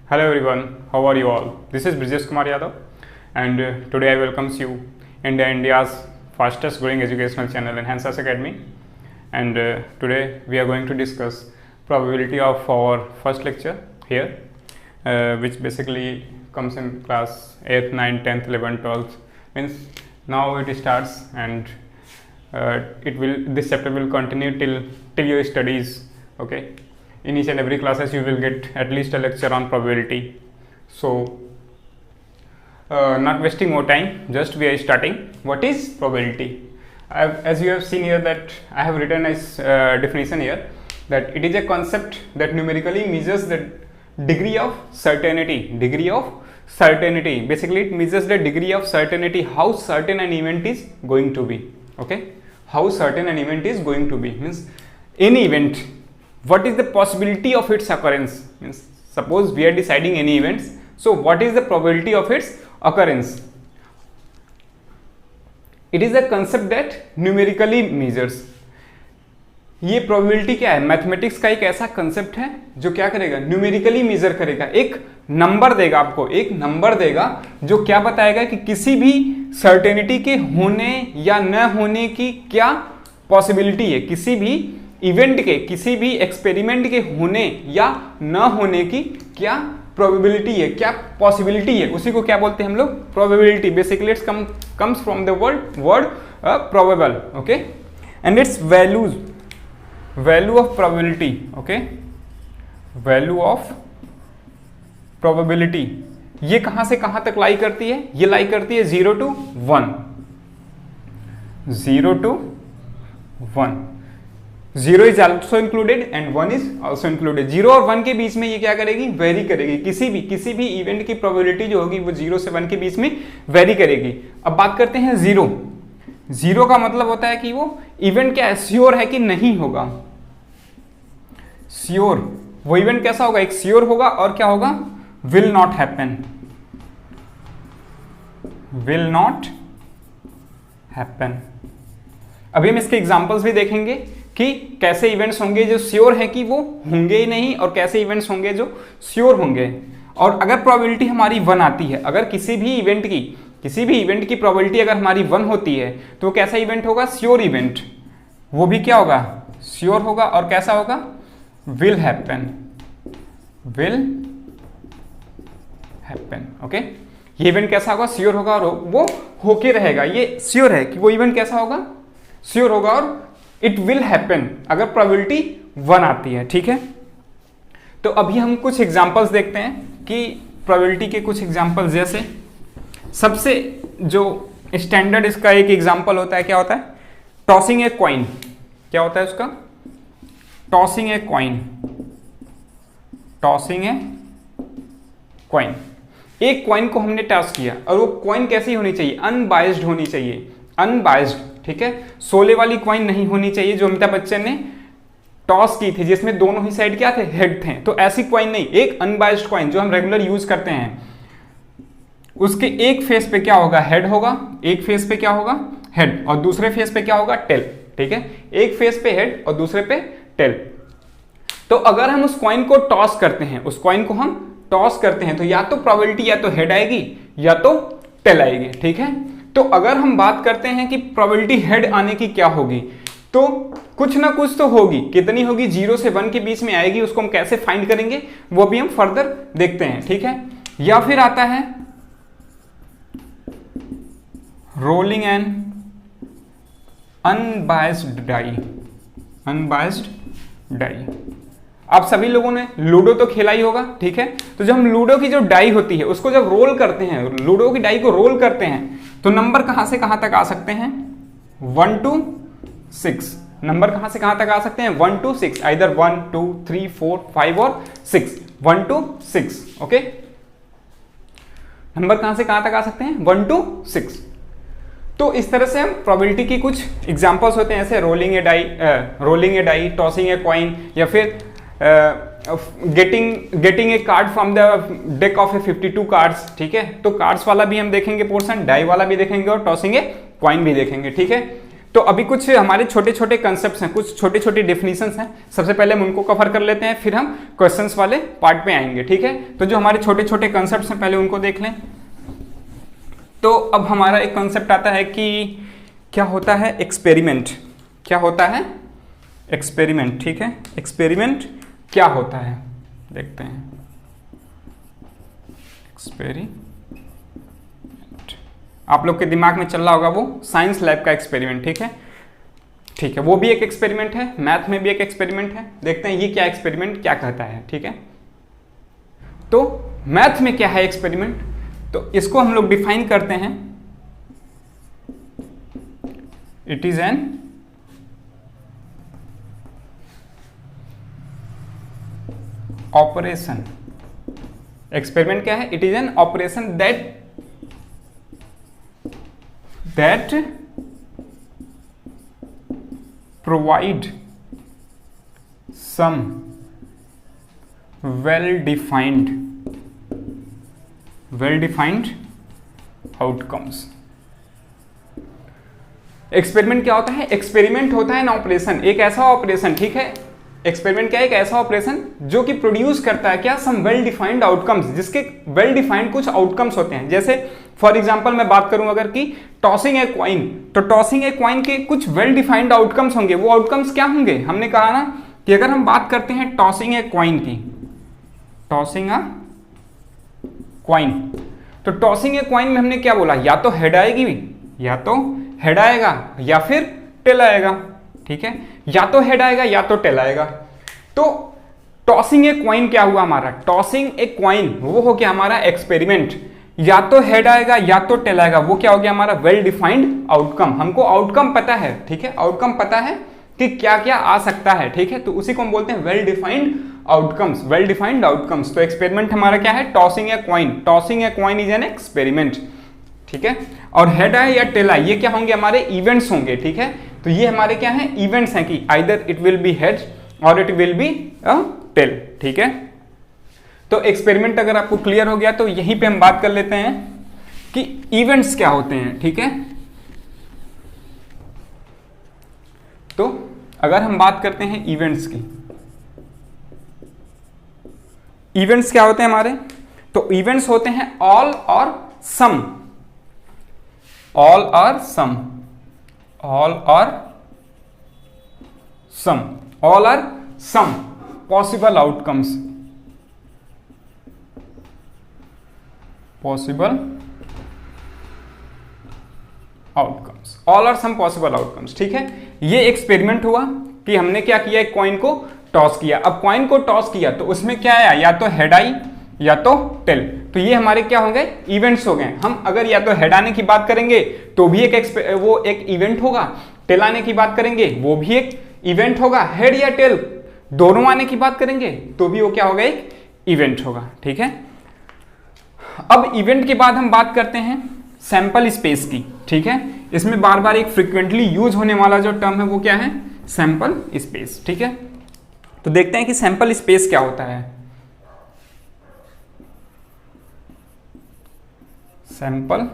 Hello everyone, how are you all? This is Brijesh Kumar Yadav and today I welcomes you in India's fastest growing educational channel Enhancers Academy, and today we are going to discuss probability of our first lecture here, which basically comes in class 8th, 9th, 10th, 11th, 12th, means now it starts, and this chapter will continue till your studies. Okay, in each and every classes you will get at least a lecture on probability. So not wasting more time, just we are starting. What is probability? As you have seen here that I have written as definition here, that it is a concept that numerically measures the degree of certainty. Basically it measures the degree of certainty, how certain an event is going to be. Okay, how certain an event is going to be means any event, what is the possibility of its occurrence. Means suppose we are deciding any events, so what is the probability of its occurrence? It is a concept that numerically measures. ये probability क्या है? Mathematics का एक ऐसा concept है जो क्या करेगा, न्यूमेरिकली मेजर करेगा, एक नंबर देगा आपको, एक नंबर देगा जो क्या बताएगा कि किसी भी सर्टेनिटी के होने या न होने की क्या पॉसिबिलिटी है, किसी भी इवेंट के, किसी भी एक्सपेरिमेंट के होने या न होने की क्या प्रोबेबिलिटी है, क्या पॉसिबिलिटी है, उसी को क्या बोलते हैं हम लोग? Probability. Basically it's comes from the word probable. Okay, and it's value of probability. Okay, value of probability ये कहां से कहां तक लाई करती है? ये लाई करती है 0 to 1. 0 to 1. 0 is also included and 1 is also included. 0 और 1 के बीच में ये क्या करेगी? वेरी करेगी. किसी भी इवेंट की प्रोबेबिलिटी जो होगी वो 0 से 1 के बीच में वेरी करेगी. अब बात करते हैं 0. 0 का मतलब होता है कि वो इवेंट क्या है, श्योर है कि नहीं होगा. श्योर, वो इवेंट कैसा होगा? एक श्योर होगा और क्या होगा? Will not happen. Will not happen. अभी हम इसके एग्जांपल्स भी देखेंगे कि कैसे इवेंट्स होंगे जो श्योर है कि वो होंगे ही नहीं, और कैसे इवेंट्स होंगे जो श्योर होंगे. और अगर प्रोबेबिलिटी हमारी 1 आती है, अगर किसी भी इवेंट की प्रोबेबिलिटी अगर हमारी 1 होती है तो कैसा इवेंट होगा? Sure event. वो भी क्या होगा? श्योर होगा. और कैसा होगा? Will happen. ओके, ये इवेंट कैसा होगा? श्योर होगा और वो होके रहेगा. ये श्योर है कि वो इवेंट कैसा होगा? श्योर होगा और इट विल हैपन अगर प्रोबेबिलिटी 1 आती है. ठीक है, तो अभी हम कुछ एग्जांपल्स देखते हैं कि प्रोबेबिलिटी के कुछ एग्जांपल्स. जैसे सबसे जो स्टैंडर्ड इसका एक एग्जांपल होता है, क्या होता है? Tossing a coin. क्या होता है उसका? Tossing a coin. एक कॉइन को हमने टॉस किया और वो कॉइन कैसी होनी चाहिए? अनबाइज्ड होनी चाहिए. अनबाइज्ड. ठीक है, सोले वाली कॉइन नहीं होनी चाहिए जो अमिताभ बच्चन ने टॉस की थी, जिसमें दोनों ही साइड क्या थे? हेड थे. तो ऐसी कॉइन नहीं, एक अनबाइज्ड कॉइन जो हम रेगुलर यूज करते हैं, उसके एक फेस पे क्या होगा? हेड होगा. एक फेस पे क्या होगा? हेड. और दूसरे फेस पे क्या होगा? टेल. ठीक है, एक फेस पे हेड और दूसरे पे टेल. तो अगर हम उस कॉइन को टॉस करते हैं, तो या तो प्रोबेबिलिटी या तो हेड आएगी या तो टेल आएगी. ठीक है, तो अगर हम बात करते हैं कि प्रोबेबिलिटी हेड आने की क्या होगी, तो कुछ ना कुछ तो होगी. कितनी होगी? 0 से 1 के बीच में आएगी. उसको हम कैसे फाइंड करेंगे वो भी हम फर्दर देखते हैं. ठीक है, या फिर आता है रोलिंग एन अनबाइज्ड डाई. आप सभी लोगों ने लूडो तो खेला ही होगा. ठीक है, तो जब हम लूडो की जो डाई होती है उसको जब रोल करते हैं, लूडो की डाई को रोल करते हैं, तो नंबर कहां से कहां तक आ सकते हैं? 1 to 6. नंबर कहां से कहां तक आ सकते हैं? 1 to 6. आइदर 1 2 3 4 5 और 6. 1 to 6. ओके, नंबर कहां से कहां तक आ सकते हैं? 1 to 6. तो इस तरह से हम प्रोबेबिलिटी की कुछ एग्जांपल्स होते हैं, ऐसे rolling A die, tossing a coin, या फिर getting a card from the deck of A 52 cards. ठीक है, तो कार्ड्स वाला भी हम देखेंगे पोर्शन, डाई वाला भी देखेंगे और टॉसिंग ए कॉइन भी देखेंगे. ठीक है, तो अभी कुछ हमारे छोटे छोटे कंसेप्ट्स हैं, कुछ छोटे छोटे डेफिनेशंस हैं, सबसे पहले हम उनको कवर कर लेते हैं, फिर हम क्वेश्चंस वाले पार्ट में आएंगे, ठीक है। तो जो हमारे छोटे छोटे कंसेप्ट्स हैं पहले उनको देख लें। तो अब हमारा एक कंसेप्ट आता है कि क्या होता है एक्सपेरिमेंट, क्या होता है एक्सपेरिमेंट, ठीक है। एक्सपेरिमेंट क्या होता है देखते हैं। एक्सपेरिमेंट आप लोग के दिमाग में चल रहा होगा वो साइंस लैब का एक्सपेरिमेंट, ठीक है, ठीक है, वो भी एक एक्सपेरिमेंट है, मैथ में भी एक एक्सपेरिमेंट है। देखते हैं ये क्या एक्सपेरिमेंट क्या कहता है, ठीक है। तो मैथ में क्या है एक्सपेरिमेंट, तो इसको हम लोग डिफाइन करते हैं, it is an operation. Experiment क्या है, it is an operation that provide some well-defined outcomes। Experiment क्या होता है, एक्सपेरिमेंट होता है ना ऑपरेशन, एक ऐसा ऑपरेशन, ठीक है। एक्सपेरिमेंट क्या है, एक ऐसा ऑपरेशन जो कि प्रोड्यूस करता है क्या, सम वेल डिफाइंड आउटकम्स, जिसके वेल डिफाइंड कुछ आउटकम्स होते हैं। जैसे फॉर एग्जांपल मैं बात करूं अगर कि टॉसिंग ए कॉइन, तो टॉसिंग ए कॉइन के कुछ वेल डिफाइंड आउटकम्स होंगे। वो आउटकम्स क्या होंगे, हमने कहा ना कि अगर हम बात करते हैं टॉसिंग ए कॉइन की, टॉसिंग अ कॉइन, तो टॉसिंग ए कॉइन में हमने क्या बोला, या तो हेड आएगी, या तो हेड आएगा या फिर टेल आएगा, ठीक है, या तो हेड आएगा या तो टेल आएगा। तो टॉसिंग ए कॉइन क्या हुआ हमारा, टॉसिंग ए कॉइन वो हो गया हमारा एक्सपेरिमेंट, या तो हेड आएगा या तो टेल आएगा, वो क्या हो गया हमारा वेल डिफाइंड आउटकम। हमको आउटकम पता है, ठीक है, आउटकम पता है कि क्या क्या आ सकता है, ठीक है, तो उसी को हम बोलते हैं well defined outcomes, well defined outcomes. तो एक्सपेरिमेंट हमारा क्या है, tossing a coin, tossing a coin is an experiment, ठीक है। और हेड आए या टेल आए ये क्या होंगे, हमारे इवेंट्स होंगे, ठीक है। तो ये हमारे क्या है, इवेंट्स हैं कि either it will be head और इट विल बी टेल, ठीक है। तो एक्सपेरिमेंट अगर आपको क्लियर हो गया तो यहीं पे हम बात कर लेते हैं कि इवेंट्स क्या होते हैं, ठीक है। तो अगर हम बात करते हैं इवेंट्स की, इवेंट्स क्या होते हैं हमारे, तो इवेंट्स होते हैं all or some, all or some, all or some, all or some possible outcomes, possible outcomes, all or some possible outcomes, ठीक है। ये एक्सपेरिमेंट हुआ कि हमने क्या किया, एक कॉइन को टॉस किया। अब कॉइन को टॉस किया तो उसमें क्या आया, या तो हेड आई या तो टेल, तो ये हमारे क्या हो गए, इवेंट्स हो गए। हम अगर या तो हेड आने की बात करेंगे तो भी वो एक इवेंट होगा, टेल आने की बात करेंगे वो भी एक इवेंट होगा, हेड या टेल दोनों आने की बात करेंगे तो भी वो क्या होगा, एक इवेंट होगा, ठीक है। अब इवेंट के बाद हम बात करते हैं सैंपल स्पेस की, ठीक है। इसमें बार बार एक फ्रिक्वेंटली यूज होने वाला जो टर्म है वो क्या है, सैंपल स्पेस, ठीक है। तो देखते हैं कि सैंपल स्पेस क्या होता है। सैंपल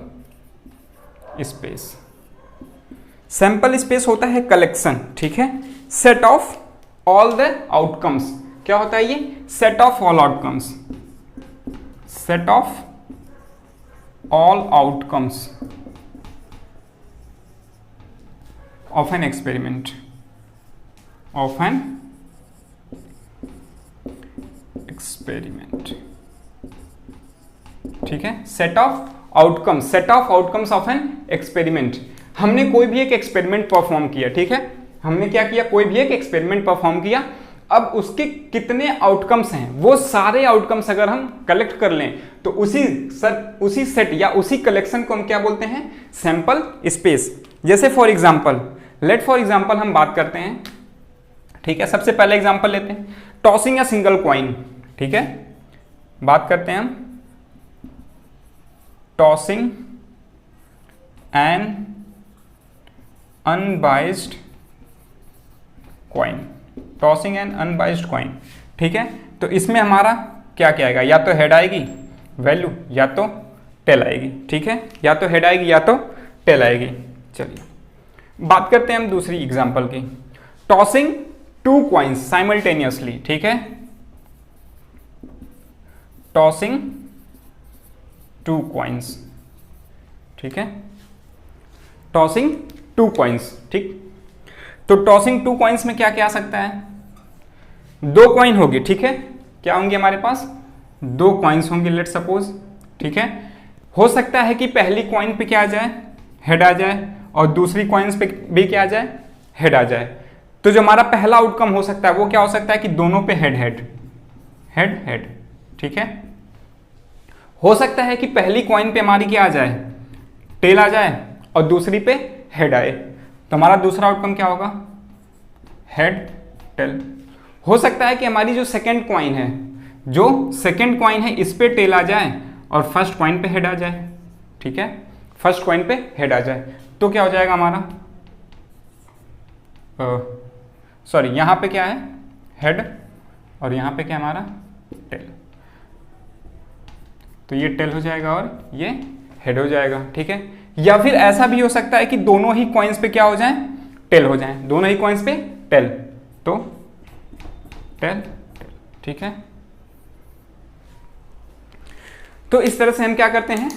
स्पेस, सैंपल स्पेस होता है कलेक्शन, ठीक है, set of all the outcomes. क्या होता है ये, set of all outcomes, set of all outcomes of an experiment, of N experiment, ठीक है। Set of outcomes, set of outcomes of an experiment. हमने कोई भी एक एक्सपेरिमेंट परफॉर्म किया, ठीक है, हमने क्या किया, कोई भी एक एक्सपेरिमेंट परफॉर्म किया। अब उसके कितने आउटकम्स हैं, वो सारे आउटकम्स अगर हम कलेक्ट कर लें तो उसी सेट या उसी कलेक्शन को हम क्या बोलते हैं, सैंपल स्पेस। जैसे फॉर एग्जांपल हम बात करते हैं, ठीक है, सबसे पहले एग्जांपल लेते हैं, टॉसिंग या सिंगल कॉइन, ठीक है, बात करते हैं हम tossing an unbiased coin, tossing an unbiased coin, ठीक है। तो इसमें हमारा क्या क्या आएगा, या तो हेड आएगी वैल्यू या तो टेल आएगी, ठीक है, या तो हेड आएगी या तो टेल आएगी। चलिए बात करते हैं हम दूसरी एग्जांपल की, टॉसिंग टू कॉइन्स साइमल्टेनियसली, ठीक है, टॉसिंग टू कॉइन्स, ठीक है, टॉसिंग टू कॉइन्स, ठीक। तो टॉसिंग टू कॉइन्स में क्या क्या आ सकता है, दो कॉइन होगी, ठीक है, क्या होंगे हमारे पास, दो कॉइन्स होंगे लेट सपोज, ठीक है। हो सकता है कि पहली कॉइन पे क्या आ जाए, हेड आ जाए, और दूसरी कॉइन्स पे भी क्या आ जाए, हेड आ जाए। तो जो हमारा पहला आउटकम हो सकता है वो क्या हो सकता है कि दोनों पे हेड हेड हेड हेड, ठीक है। हो सकता है कि पहली कॉइन पे हमारी क्या आ जाए, टेल आ जाए, और दूसरी पे हेड आए, तो हमारा दूसरा आउटकम क्या होगा, हेड टेल। हो सकता है कि हमारी जो सेकंड कॉइन है, जो सेकंड कॉइन है इस पे टेल आ जाए और फर्स्ट कॉइन पे हेड आ जाए, ठीक है, फर्स्ट कॉइन पे हेड आ जाए, तो क्या हो जाएगा हमारा, सॉरी यहां पे क्या है, हेड, और यहां पे क्या हमारा टेल, तो ये टेल हो जाएगा और ये हेड हो जाएगा, ठीक है। या फिर ऐसा भी हो सकता है कि दोनों ही कॉइन्स पे क्या हो जाए, टेल हो जाए, दोनों ही कॉइन्स पे टेल, तो टेल, ठीक है। तो इस तरह से हम क्या करते हैं,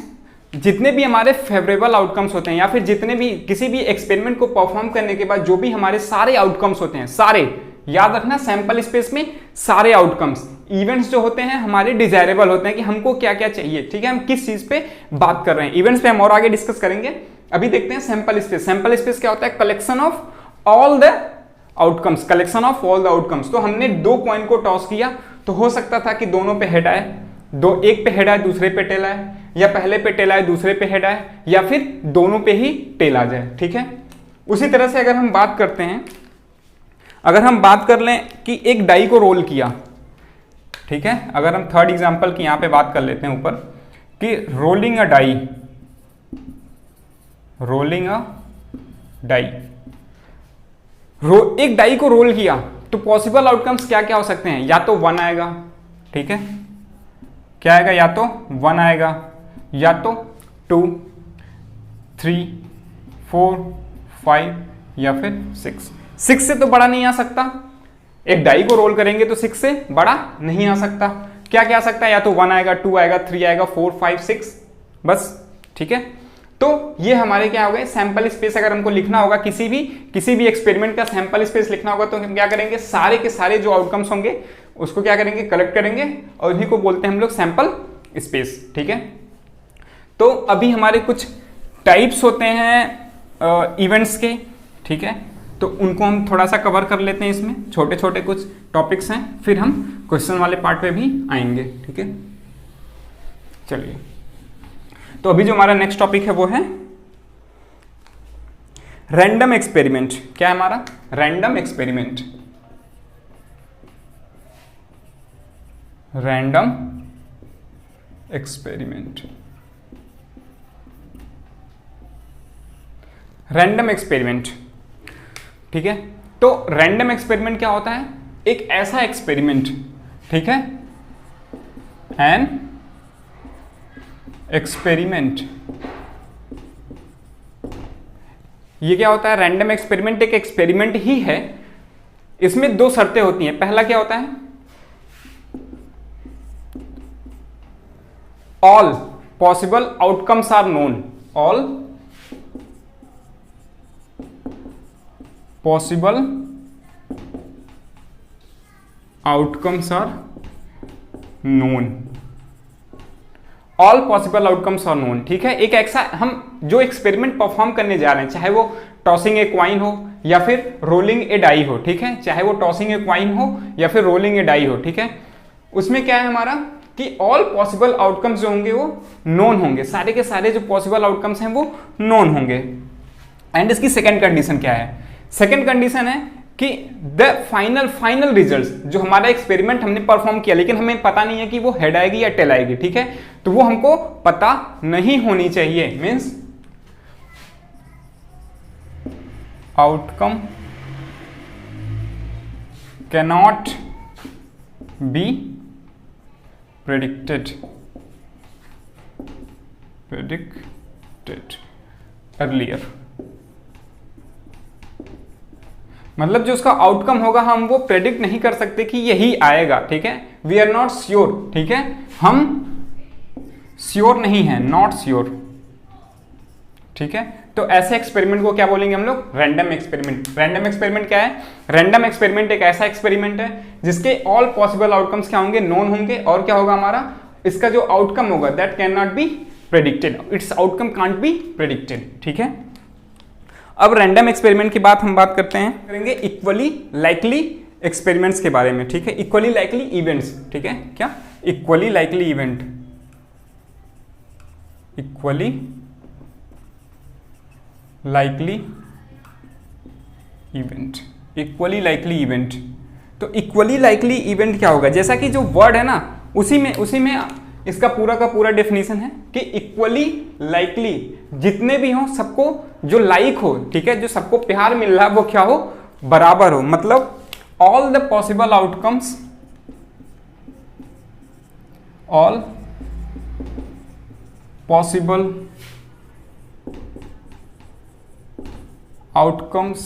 जितने भी हमारे फेवरेबल आउटकम्स होते हैं, या फिर जितने भी किसी भी एक्सपेरिमेंट को परफॉर्म करने के बाद जो भी हमारे सारे आउटकम्स होते हैं, सारे याद रखना, सैंपल स्पेस में सारे आउटकम्स, इवेंट्स जो होते हैं हमारे डिजायरेबल होते हैं कि हमको क्या क्या चाहिए, ठीक है, हम किस चीज पे बात कर रहे हैं। इवेंट्स पे हम और आगे डिस्कस करेंगे, अभी देखते हैं सैंपल स्पेस। सैंपल स्पेस क्या होता है, collection of all the outcomes, collection of all the outcomes. तो हमने दो कॉइन को टॉस किया, तो हो सकता था कि दोनों पे हेड आए, दो, एक पे हेड आए दूसरे पे टेल आए, या पहले पे टेल आए दूसरे पे हेड आए, या फिर दोनों पे ही टेल आ जाए, ठीक है। उसी तरह से अगर हम बात करते हैं, अगर हम बात कर लें कि एक डाई को रोल किया, ठीक है, अगर हम थर्ड एग्जांपल की यहां पे बात कर लेते हैं ऊपर, कि रोलिंग अ डाई, रोलिंग अ डाई, एक डाई को रोल किया, तो पॉसिबल आउटकम्स क्या क्या हो सकते हैं, या तो 1 आएगा, ठीक है, क्या आएगा, या तो 1 आएगा, या तो 2, 3, 4, 5, या फिर 6। 6 से तो बड़ा नहीं आ सकता, एक डाई को रोल करेंगे तो 6 से बड़ा नहीं आ सकता। क्या क्या आ सकता है, या तो 1 आएगा, 2 आएगा, 3 आएगा, 4, 5, 6, बस, ठीक है। तो ये हमारे क्या हो गए सैंपल स्पेस। अगर हमको लिखना होगा किसी भी एक्सपेरिमेंट का सैंपल स्पेस लिखना होगा, तो हम क्या करेंगे, सारे के सारे जो आउटकम्स होंगे उसको क्या करेंगे, कलेक्ट करेंगे, और उन्हीं को बोलते हैं हम लोग सैंपल स्पेस, ठीक है। तो अभी हमारे कुछ टाइप्स होते हैं इवेंट्स के, ठीक है, तो उनको हम थोड़ा सा कवर कर लेते हैं, इसमें छोटे छोटे कुछ टॉपिक्स हैं, फिर हम क्वेश्चन वाले पार्ट पे भी आएंगे, ठीक है। चलिए, तो अभी जो हमारा नेक्स्ट टॉपिक है वो है रैंडम एक्सपेरिमेंट। क्या है हमारा, random experiment, random experiment, random experiment, ठीक है। तो रैंडम एक्सपेरिमेंट क्या होता है, एक ऐसा एक्सपेरिमेंट, ठीक है, एन एक्सपेरिमेंट। ये क्या होता है, रैंडम एक्सपेरिमेंट एक एक्सपेरिमेंट ही है, इसमें दो शर्तें होती हैं। पहला क्या होता है, all possible outcomes are known, all possible outcomes are known, all possible outcomes are known, ठीक है। एक ऐसा हम जो एक्सपेरिमेंट परफॉर्म करने जा रहे हैं, चाहे वो टॉसिंग ए क्वाइन हो या फिर रोलिंग ए डाई हो, ठीक है, चाहे वो टॉसिंग ए क्वाइन हो या फिर रोलिंग ए डाई हो, ठीक है, उसमें क्या है हमारा कि ऑल पॉसिबल आउटकम्स जो होंगे वो नोन होंगे, सारे के सारे जो पॉसिबल आउटकम्स हैं वो नोन होंगे। एंड इसकी सेकेंड कंडीशन क्या है, सेकेंड कंडीशन है कि द फाइनल रिजल्ट्स, जो हमारा एक्सपेरिमेंट हमने परफॉर्म किया लेकिन हमें पता नहीं है कि वो हेड आएगी या टेल आएगी, ठीक है, तो वो हमको पता नहीं होनी चाहिए। Means outcome cannot be predicted earlier, मतलब जो उसका आउटकम होगा हम वो प्रेडिक्ट नहीं कर सकते कि यही आएगा, ठीक है। वी आर नॉट श्योर, ठीक है, हम श्योर नहीं है, नॉट श्योर, ठीक है। तो ऐसे एक्सपेरिमेंट को क्या बोलेंगे हम लोग? Random experiment. रैंडम एक्सपेरिमेंट क्या है? रैंडम एक्सपेरिमेंट एक ऐसा एक्सपेरिमेंट है जिसके ऑल पॉसिबल आउटकम्स क्या होंगे? नोन होंगे, और क्या होगा हमारा? इसका जो आउटकम होगा that can not be predicted, it's outcome can't be predicted, ठीक है। अब रैंडम एक्सपेरिमेंट की बात हम बात करते हैं, करेंगे इक्वली लाइकली एक्सपेरिमेंट्स के बारे में, ठीक है। इक्वली लाइकली इवेंट्स, ठीक है, क्या? Equally likely event, equally likely event, equally likely event. तो इक्वली लाइकली इवेंट क्या होगा? जैसा कि जो वर्ड है ना उसी में इसका पूरा का पूरा डेफिनेशन है कि इक्वली लाइकली, जितने भी हो सबको जो लाइक हो, ठीक है, जो सबको प्यार मिल रहा है वो क्या हो? बराबर हो। मतलब all the possible outcomes, all possible outcomes,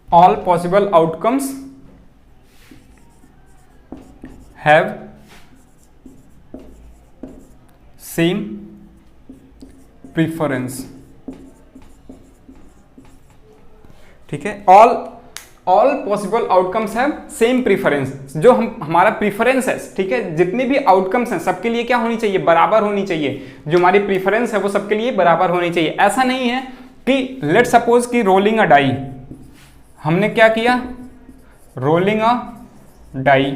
all possible outcomes have same preference, ठीक है। all possible outcomes have same preference, जो हमारा प्रीफरेंस है, ठीक है, जितने भी आउटकम्स हैं सबके लिए क्या होनी चाहिए? बराबर होनी चाहिए। जो हमारी प्रीफरेंस है वो सबके लिए बराबर होनी चाहिए। ऐसा नहीं है कि लेट सपोज कि रोलिंग अ डाई, हमने क्या किया? रोलिंग अ डाई,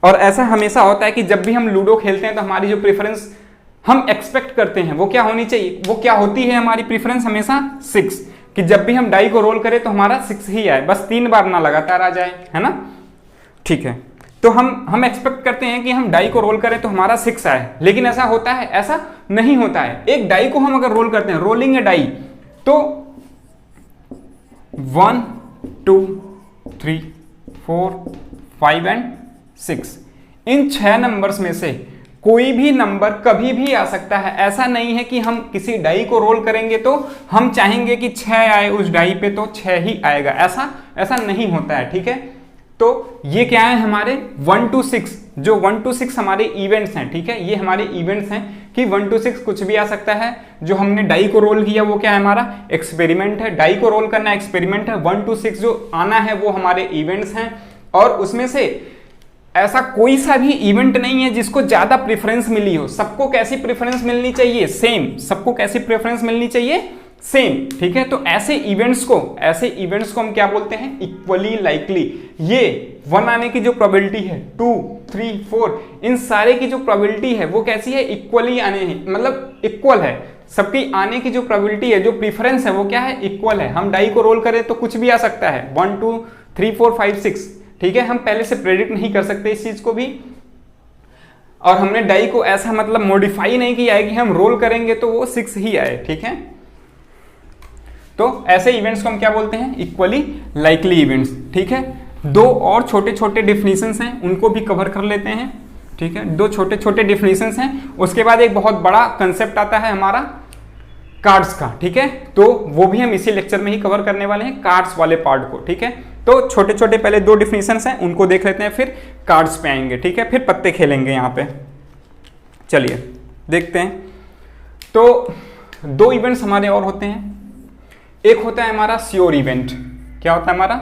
और ऐसा हमेशा होता है कि जब भी हम लूडो खेलते हैं तो हमारी जो प्रेफरेंस हम एक्सपेक्ट करते हैं वो क्या होनी चाहिए? वो क्या होती है हमारी प्रेफरेंस? हमेशा 6, कि जब भी हम डाई को रोल करें तो हमारा 6 ही आए, बस 3 बार ना लगातार आ जाए, है ना, ठीक है। तो हम एक्सपेक्ट करते हैं कि हम डाई को रोल करें तो हमारा 6 आए, लेकिन ऐसा होता है? ऐसा नहीं होता है। एक डाई को हम अगर रोल करते हैं, रोलिंग ए डाई, तो 1 2 3 4 5 एंड 6, इन 6 नंबर्स में से कोई भी नंबर कभी भी आ सकता है। ऐसा नहीं है कि हम किसी डाई को रोल करेंगे तो हम चाहेंगे कि 6 आए उस डाई पे तो 6 ही आएगा, ऐसा नहीं होता है, ठीक है। तो ये क्या है हमारे 1 to 6, जो 1 to 6 हमारे इवेंट्स हैं, ठीक है, ये हमारे इवेंट्स हैं कि 1 to 6 कुछ भी आ सकता है। जो हमने डाई को रोल किया वो क्या है? हमारा एक्सपेरिमेंट है। डाई को रोल करना एक्सपेरिमेंट है। 1 to 6 जो आना है वो हमारे इवेंट्स हैं, और उसमें से ऐसा कोई सा भी इवेंट नहीं है जिसको ज्यादा प्रेफरेंस मिली हो। सबको कैसी प्रेफरेंस मिलनी चाहिए? सेम। सबको कैसी प्रेफरेंस मिलनी चाहिए? सेम, ठीक है। तो ऐसे इवेंट्स को हम क्या बोलते हैं? Equally likely. ये 1 आने की जो प्रोबेबिलिटी है, 2 3 4, इन सारे की जो प्रोबेबिलिटी है वो कैसी है? इक्वली आने हैं, मतलब इक्वल है। सबकी आने की जो प्रोबेबिलिटी है, जो प्रीफरेंस है वो क्या है? इक्वल है। हम डाई को रोल करें तो कुछ भी आ सकता है, 1 2 3 4 5 6, ठीक है। हम पहले से प्रेडिक्ट नहीं कर सकते इस चीज को भी, और हमने डाई को ऐसा मतलब मॉडिफाई नहीं किया है कि हम रोल करेंगे तो वो 6 ही आए, ठीक है। तो ऐसे इवेंट्स को हम क्या बोलते हैं? इक्वली लाइकली इवेंट्स, ठीक है। 2 और छोटे छोटे डेफिनेशंस हैं, उनको भी कवर कर लेते हैं, ठीक है। 2 छोटे छोटे डेफिनेशंस हैं, उसके बाद एक बहुत बड़ा कंसेप्ट आता है हमारा कार्ड्स का, ठीक है। तो वो भी हम इसी लेक्चर में ही कवर करने वाले हैं, कार्ड्स वाले पार्ट को, ठीक है। तो छोटे छोटे पहले 2 डेफिनेशंस हैं, उनको देख लेते हैं, फिर कार्ड्स पे आएंगे, ठीक है। फिर पत्ते खेलेंगे यहाँ पे। चलिए देखते हैं। तो 2 इवेंट्स हमारे और होते हैं। एक होता है हमारा श्योर इवेंट। क्या होता है हमारा?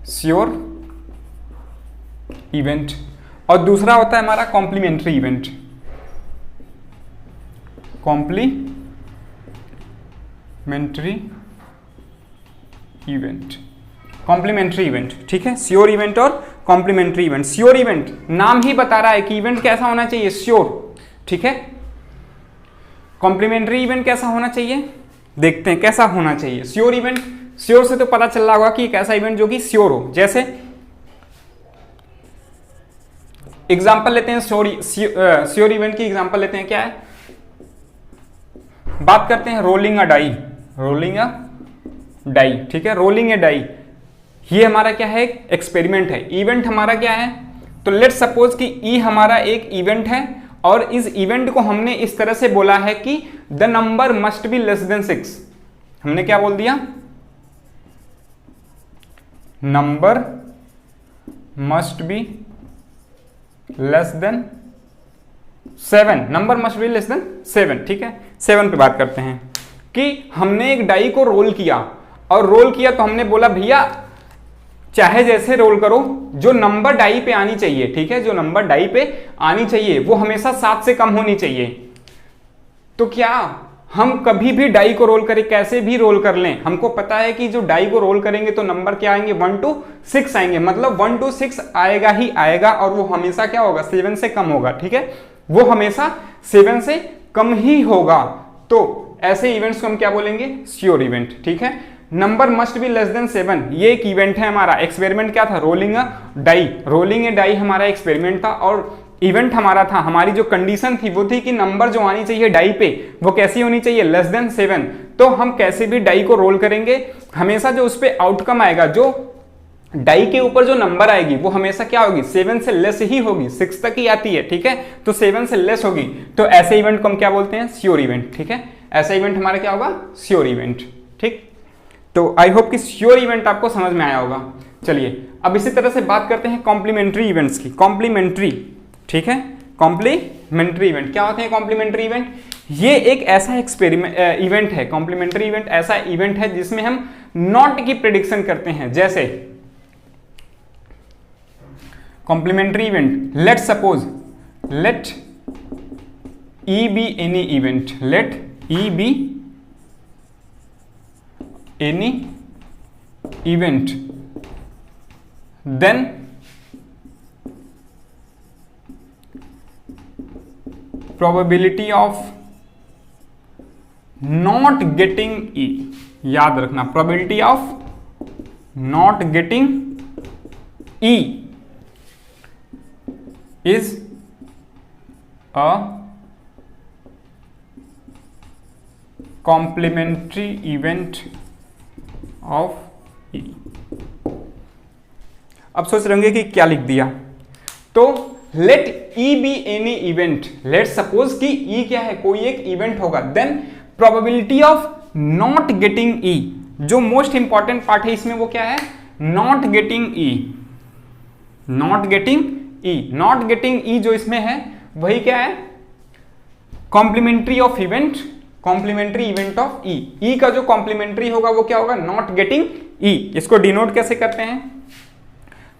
Sure event. और दूसरा होता है हमारा कॉम्प्लीमेंट्री इवेंट। कॉम्प्लीमेंट्री इवेंट, ठीक है। श्योर इवेंट और कॉम्प्लीमेंट्री इवेंट। श्योर इवेंट नाम ही बता रहा है कि इवेंट कैसा होना चाहिए? श्योर, ठीक है। कॉम्प्लीमेंट्री इवेंट कैसा होना चाहिए? देखते हैं कैसा होना चाहिए। श्योर इवेंट, श्योर से तो पता चल रहा होगा कि एक ऐसा इवेंट जो कि श्योर हो। जैसे एग्जांपल लेते हैं, श्योर इवेंट की एग्जांपल लेते हैं। क्या है? बात करते हैं रोलिंग अ डाई। रोलिंग अ डाई, ठीक है। रोलिंग ए डाई, ये हमारा क्या है? एक्सपेरिमेंट है। इवेंट हमारा क्या है? तो लेट सपोज कि ई हमारा एक इवेंट है, और इस इवेंट को हमने इस तरह से बोला है कि the number must be less than 6। हमने क्या बोल दिया? Number must be less than 7, number must be less than 7, ठीक है। 7 पे बात करते हैं कि हमने एक डाई को रोल किया, और रोल किया तो हमने बोला भैया चाहे जैसे रोल करो, जो नंबर डाई पे आनी चाहिए, ठीक है, जो नंबर डाई पे आनी चाहिए वो हमेशा 7 से कम होनी चाहिए। तो क्या हम कभी भी डाई को रोल करें, कैसे भी रोल कर लें, हमको पता है कि जो डाई को रोल करेंगे तो नंबर क्या आएंगे, 1 to 6 आएंगे, मतलब 1 to 6 आएगा ही आएगा, और वो हमेशा क्या होगा, 7 से कम होगा, ठीक है, वो हमेशा 7 से कम ही होगा। तो ऐसे इवेंट्स को हम क्या बोलेंगे, श्योर इवेंट, ठीक है। Number must be less than 7, ये एक इवेंट है हमारा। एक्सपेरिमेंट क्या था, रोलिंग अ डाई, रोलिंग ए डाई हमारा एक्सपेरिमेंट था, और इवेंट हमारा था, हमारी जो कंडीशन थी वो थी कि नंबर जो आनी चाहिए डाई पे वो कैसी होनी चाहिए, लेस देन 7। तो हम कैसे भी डाई को रोल करेंगे, हमेशा जो उस पर आउटकम आएगा, जो डाई के ऊपर जो नंबर आएगी वो हमेशा क्या होगी, 7 से लेस ही होगी, 6 तक ही आती है, ठीक है, तो 7 से लेस होगी। तो ऐसे इवेंट को हम क्या बोलते हैं, श्योर इवेंट, ठीक है। ऐसा इवेंट हमारा क्या होगा, श्योर इवेंट, ठीक। तो आई होप कि श्योर इवेंट आपको समझ में आया होगा। चलिए अब इसी तरह से बात करते हैं कॉम्प्लीमेंट्री इवेंट्स की। कॉम्प्लीमेंट्री, ठीक है, कॉम्प्लीमेंट्री इवेंट क्या होते हैं, कॉम्प्लीमेंट्री इवेंट ये एक ऐसा एक्सपेरिमेंट इवेंट है, कॉम्प्लीमेंट्री इवेंट ऐसा इवेंट है जिसमें हम नॉट की प्रेडिक्शन करते हैं। जैसे complementary event, let suppose let E be any event, let E be any event, then probability of not getting E, याद रखना, probability of not getting E is a complementary event of E. अब सोच रहे होंगे कि क्या लिख दिया, तो let E be any event, let suppose कि ई क्या है, कोई एक इवेंट होगा, then probability of not getting E, जो मोस्ट इंपॉर्टेंट पार्ट है इसमें वो क्या है, not getting E, not getting E, not getting E जो इसमें है वही क्या है, complementary of event, complementary event of E. E का जो कॉम्प्लीमेंट्री होगा वो क्या होगा, नॉट गेटिंग ई। इसको डिनोट कैसे करते हैं,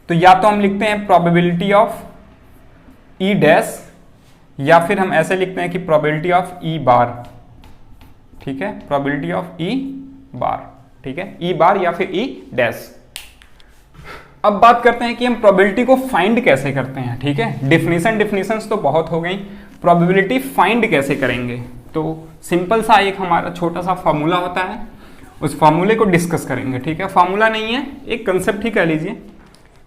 तो या तो हम लिखते हैं प्रोबेबिलिटी ऑफ ई डैश, या फिर हम ऐसे लिखते हैं कि प्रोबेबिलिटी ऑफ ई बार, ठीक है, प्रोबेबिलिटी ऑफ ई बार, ठीक है, ई बार या फिर ई डैश। अब बात करते हैं कि हम प्रोबेबिलिटी को फाइंड कैसे करते हैं, ठीक है। डिफिनेशंस तो बहुत हो गई, प्रोबेबिलिटी फाइंड कैसे करेंगे, तो सिंपल सा एक हमारा छोटा सा फॉर्मूला होता है, उस फॉर्मूले को डिस्कस करेंगे, ठीक है। फॉर्मूला नहीं है, एक कंसेप्ट ही कह लीजिए।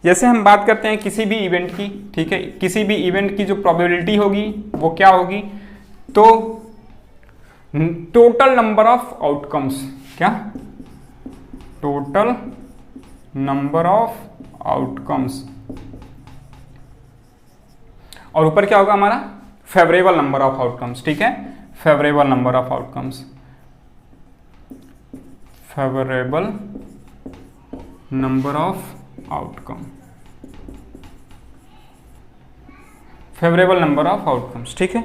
जैसे हम बात करते हैं किसी भी इवेंट की, ठीक है, किसी भी इवेंट की जो प्रोबेबिलिटी होगी वो क्या होगी, तो टोटल नंबर ऑफ आउटकम्स, क्या, टोटल नंबर ऑफ आउटकम्स, और ऊपर क्या होगा हमारा, फेवरेबल नंबर ऑफ आउटकम्स, ठीक है, favourable number of outcomes, favourable number of outcome, favourable number of outcomes, ठीक है।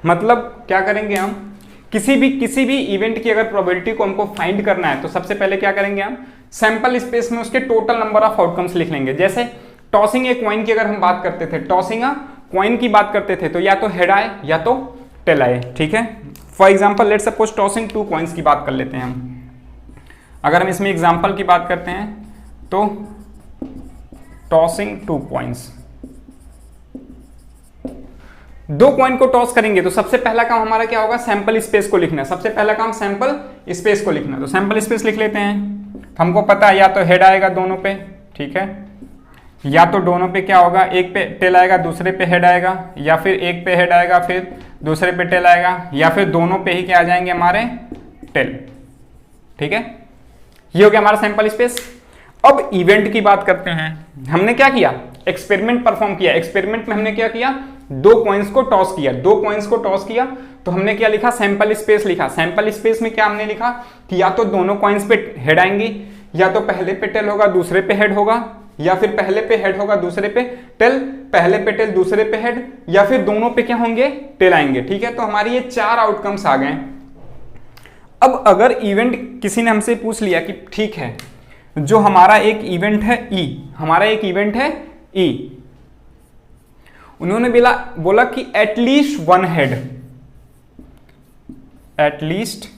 मतलब क्या करेंगे हम, किसी भी इवेंट की अगर प्रोबेबिलिटी को हमको फाइंड करना है तो सबसे पहले क्या करेंगे हम, सैंपल स्पेस में उसके टोटल नंबर ऑफ आउटकम्स लिख लेंगे। जैसे टॉसिंग ए कॉइन की अगर हम बात करते थे, टॉसिंग अ कॉइन की बात करते थे, तो या तो हेड आए या तो टेल आए, ठीक है। For example let suppose tossing 2 coins की बात कर लेते हैं हम। अगर हम इसमें एग्जाम्पल की बात करते हैं तो टॉसिंग 2 कॉइन्स, 2 कॉइन को टॉस करेंगे तो सबसे पहला काम हमारा क्या होगा, सैंपल स्पेस को लिखना। सबसे पहला काम सैंपल स्पेस को लिखना, तो सैंपल स्पेस लिख लेते हैं। हमको पता है या तो हेड आएगा दोनों पे, ठीक है, या तो दोनों पे क्या होगा, एक पे टेल आएगा दूसरे पे हेड आएगा, या फिर एक पे हेड आएगा फिर दूसरे पे टेल आएगा, या फिर दोनों पे ही क्या आ जाएंगे हमारे टेल, ठीक है। ये हो गया हमारा सैंपल स्पेस। अब इवेंट की बात करते हैं। हमने क्या किया, एक्सपेरिमेंट परफॉर्म किया। एक्सपेरिमेंट में हमने क्या किया, 2 कॉइन्स को टॉस किया। 2 कॉइन्स को टॉस किया तो हमने क्या लिखा, सैंपल स्पेस लिखा। सैंपल स्पेस में क्या हमने लिखा कि या तो दोनों कॉइन्स पे हेड आएंगी या तो पहले पे टेल होगा दूसरे पे हेड होगा, या फिर पहले पे हेड होगा दूसरे पे टेल, पहले पे टेल दूसरे पे हेड, या फिर दोनों पे क्या होंगे, टेल आएंगे। ठीक है, तो हमारी ये 4 आउटकम्स आ गए। अब अगर इवेंट किसी ने हमसे पूछ लिया कि ठीक है जो हमारा एक इवेंट है ई, हमारा एक इवेंट है ई, उन्होंने बोला कि at least one head, at least